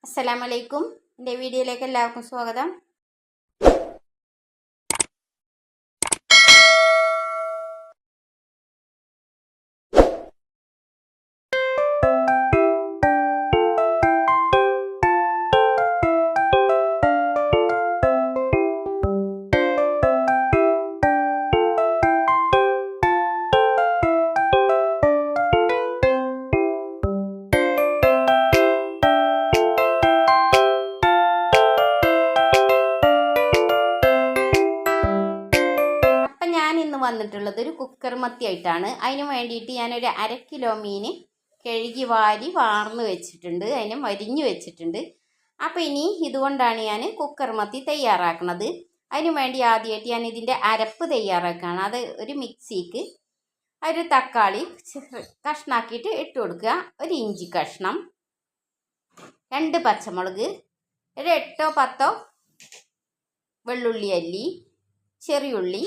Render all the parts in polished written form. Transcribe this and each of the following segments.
അസ്സലാമലൈക്കും. എൻ്റെ വീഡിയോയിലേക്ക് എല്ലാവർക്കും സ്വാഗതം. വന്നിട്ടുള്ളത് ഒരു കുക്കർ മത്തി ആയിട്ടാണ്. അതിന് വേണ്ടിയിട്ട് ഞാനൊരു 1/2 കിലോ മീൻ കഴുകി വാർന്ന് വെച്ചിട്ടുണ്ട്, അതിനെ മരിഞ്ഞു വെച്ചിട്ടുണ്ട്. അപ്പോൾ ഇനി ഇതുകൊണ്ടാണ് ഞാൻ കുക്കർ മത്തി തയ്യാറാക്കുന്നത്. അതിന് വേണ്ടി ആദ്യമായിട്ട് ഞാൻ ഇതിൻ്റെ അരപ്പ് തയ്യാറാക്കുകയാണ്. അത് ഒരു മിക്സിക്ക് ഒരു തക്കാളി കഷ്ണാക്കിയിട്ട് ഇട്ട് കൊടുക്കുക, ഒരു ഇഞ്ചി കഷ്ണം, 2 പച്ചമുളക്, ഒരു 8 10 വെള്ളുള്ളി അല്ലി, ചെറിയുള്ളി,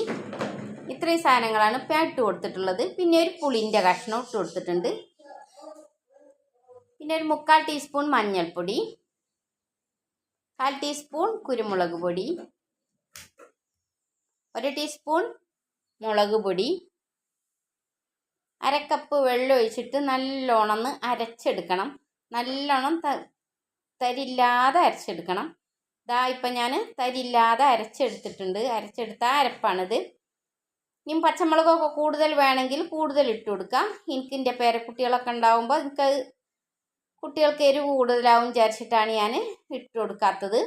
ഇത്രയും സാധനങ്ങളാണ് ഇപ്പം ഇട്ട് കൊടുത്തിട്ടുള്ളത്. പിന്നെ ഒരു പുളിൻ്റെ കഷ്ണം ഇട്ട് കൊടുത്തിട്ടുണ്ട്. പിന്നെ ഒരു 3/4 ടീസ്പൂൺ മഞ്ഞൾപ്പൊടി, 1/4 ടീസ്പൂൺ കുരുമുളക് പൊടി, 1 ടീസ്പൂൺ മുളക് പൊടി, 1/2 കപ്പ് വെള്ളം ഒഴിച്ചിട്ട് നല്ലോണം അരച്ചെടുക്കണം. നല്ലോണം തരില്ലാതെ അരച്ചെടുക്കണം. ഇതാ ഇപ്പം ഞാൻ തരില്ലാതെ അരച്ചെടുത്തിട്ടുണ്ട്. അരച്ചെടുത്ത അരപ്പാണിത്. ഇനി പച്ചമുളകൊക്കെ കൂടുതൽ വേണമെങ്കിൽ കൂടുതൽ ഇട്ട് കൊടുക്കാം. എൻ്റെ പേരക്കുട്ടികളൊക്കെ ഉണ്ടാകുമ്പോൾ കുട്ടികൾക്ക് എരിവ് കൂടുതലാവും വിചാരിച്ചിട്ടാണ് ഞാൻ ഇട്ട് കൊടുക്കാത്തത്.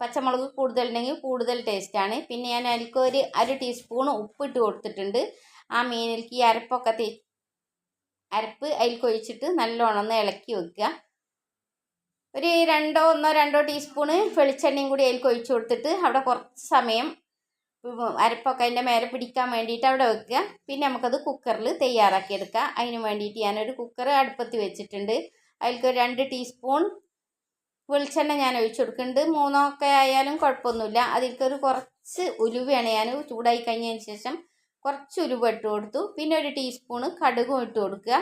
പച്ചമുളക് കൂടുതലുണ്ടെങ്കിൽ കൂടുതൽ ടേസ്റ്റാണ്. പിന്നെ ഞാൻ അതിലേക്ക് ഒരു 1/2 ടീസ്പൂൺ ഉപ്പിട്ട് കൊടുത്തിട്ടുണ്ട്. ആ മീനിലേക്ക് ഈ അരപ്പ് അതിലേക്ക് ഒഴിച്ചിട്ട് നല്ലോണം ഇളക്കി വെക്കുക. ഒരു 1 ടീസ്പൂണ് വെളിച്ചെണ്ണയും കൂടി അതിലേക്ക് ഒഴിച്ച് കൊടുത്തിട്ട് അവിടെ കുറച്ച് സമയം അരപ്പൊക്കെ അതിൻ്റെ മേലെ പിടിക്കാൻ വേണ്ടിയിട്ട് അവിടെ വെക്കുക. പിന്നെ നമുക്കത് കുക്കറിൽ തയ്യാറാക്കിയെടുക്കാം. അതിന് വേണ്ടിയിട്ട് ഞാനൊരു കുക്കർ അടുപ്പത്ത് വെച്ചിട്ടുണ്ട്. അതിലേക്ക് 2 ടീസ്പൂൺ വെളിച്ചെണ്ണ ഞാൻ ഒഴിച്ചു കൊടുക്കുന്നുണ്ട്. 3 ഒക്കെ ആയാലും കുഴപ്പമൊന്നുമില്ല. അതിലേക്കൊരു കുറച്ച് ഉലുവയാണ് ഞാൻ ചൂടായി കഴിഞ്ഞതിന് ശേഷം കുറച്ച് ഉലുവ ഇട്ട് കൊടുത്തു. പിന്നെ 1 ടീസ്പൂണ് കടുകും ഇട്ട് കൊടുക്കുക.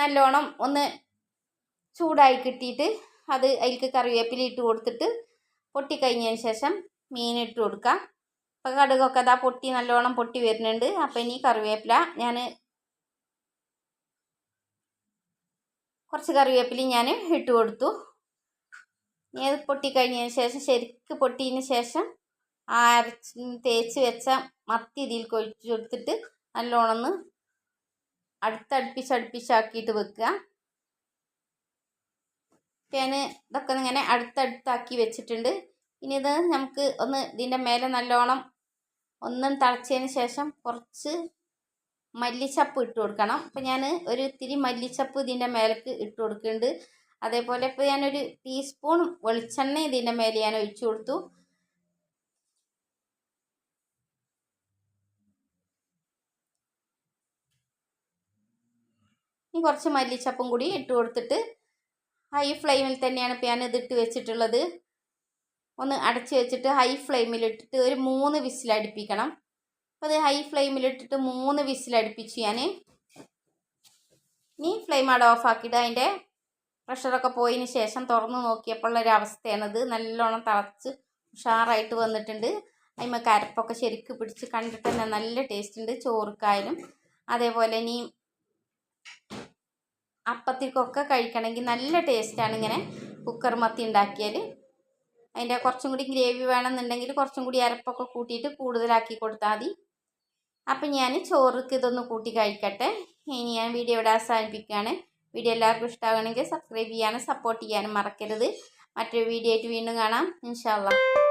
നല്ലോണം ഒന്ന് ചൂടായി കിട്ടിയിട്ട് അത് അതിലേക്ക് കറിവേപ്പില ഇട്ട് കൊടുത്തിട്ട് പൊട്ടിക്കഴിഞ്ഞതിന് ശേഷം മീൻ ഇട്ട് കൊടുക്കാം. അപ്പോൾ കടുകൊക്കെ അതാ നല്ലോണം പൊട്ടി വരുന്നുണ്ട്. അപ്പോൾ ഇനി കറിവേപ്പില ഞാൻ കുറച്ച് കറിവേപ്പിലയും ഞാൻ ഇട്ട് കൊടുത്തു. ഇനി അത് പൊട്ടിക്കഴിഞ്ഞതിന് ശേഷം ശരിക്ക് പൊട്ടിയതിന് ശേഷം തേച്ച് വെച്ച മത്തി ഇതിൽ കൊഴിച്ച് കൊടുത്തിട്ട് നല്ലോണം അടുപ്പിച്ചാക്കിയിട്ട് വെക്കുക. ഞാൻ ഇതൊക്കെ ഇങ്ങനെ അടുത്തടുത്താക്കി വെച്ചിട്ടുണ്ട്. ഇനി ഇത് നമുക്ക് ഇതിൻ്റെ മേലെ നല്ലോണം തിളച്ചതിന് ശേഷം കുറച്ച് മല്ലിച്ചപ്പ് ഇട്ട് കൊടുക്കണം. അപ്പം ഞാൻ ഒരു ഇത്തിരി മല്ലിച്ചപ്പ് ഇതിൻ്റെ മേലേക്ക് ഇട്ട് കൊടുക്കുന്നുണ്ട്. അതേപോലെ ഇപ്പോൾ ഞാനൊരു ടീസ്പൂൺ വെളിച്ചെണ്ണ ഇതിൻ്റെ മേലെ ഞാൻ ഒഴിച്ചു കൊടുത്തു. ഇനി കുറച്ച് മല്ലിച്ചപ്പും കൂടി ഇട്ട് കൊടുത്തിട്ട് ഹൈ ഫ്ലെയിമിൽ തന്നെയാണ് ഇപ്പോൾ ഞാൻ ഇതിട്ട് വെച്ചിട്ടുള്ളത്. അടച്ച് വെച്ചിട്ട് ഹൈ ഫ്ലെയിമിലിട്ടിട്ട് ഒരു 3 വിസിലടുപ്പിക്കണം. അപ്പോൾ അത് ഹൈ ഫ്ലെയിമിലിട്ടിട്ട് 3 വിസിലടുപ്പിച്ച് ഞാൻ ഇനി ഫ്ലെയിം അവിടെ ഓഫാക്കിയിട്ട് അതിൻ്റെ പ്രഷറൊക്കെ പോയതിന് ശേഷം തുറന്ന് നോക്കിയപ്പോൾ ഉള്ളൊരവസ്ഥയാണിത്. നല്ലോണം തിളച്ച് ഉഷാറായിട്ട് വന്നിട്ടുണ്ട്. അതിന്മേൽ അരപ്പൊക്കെ ശരിക്ക് പിടിച്ച് കണ്ടിട്ട് തന്നെ നല്ല ടേസ്റ്റ് ഉണ്ട്. ചോറുക്കായാലും അതേപോലെ ഇനി അപ്പത്തിക്കൊക്കെ കഴിക്കണമെങ്കിൽ നല്ല ടേസ്റ്റാണ് ഇങ്ങനെ കുക്കർ മത്തി ഉണ്ടാക്കിയാൽ. അതിൻ്റെ കുറച്ചും കൂടി ഗ്രേവി വേണമെന്നുണ്ടെങ്കിൽ കുറച്ചും കൂടി അരപ്പൊക്കെ കൂട്ടിയിട്ട് കൂടുതലാക്കി കൊടുത്താൽ മതി. അപ്പം ഞാൻ ചോറുക്ക് ഇതൊന്ന് കൂട്ടി കഴിക്കട്ടെ. ഇനി ഞാൻ വീഡിയോ ഇവിടെ അവസാനിപ്പിക്കുകയാണ്. വീഡിയോ എല്ലാവർക്കും ഇഷ്ടമാകണമെങ്കിൽ സബ്സ്ക്രൈബ് ചെയ്യാനും സപ്പോർട്ട് ചെയ്യാനും മറക്കരുത്. മറ്റൊരു വീഡിയോ ആയിട്ട് വീണ്ടും കാണാം ഇൻഷാ അല്ലാഹ്.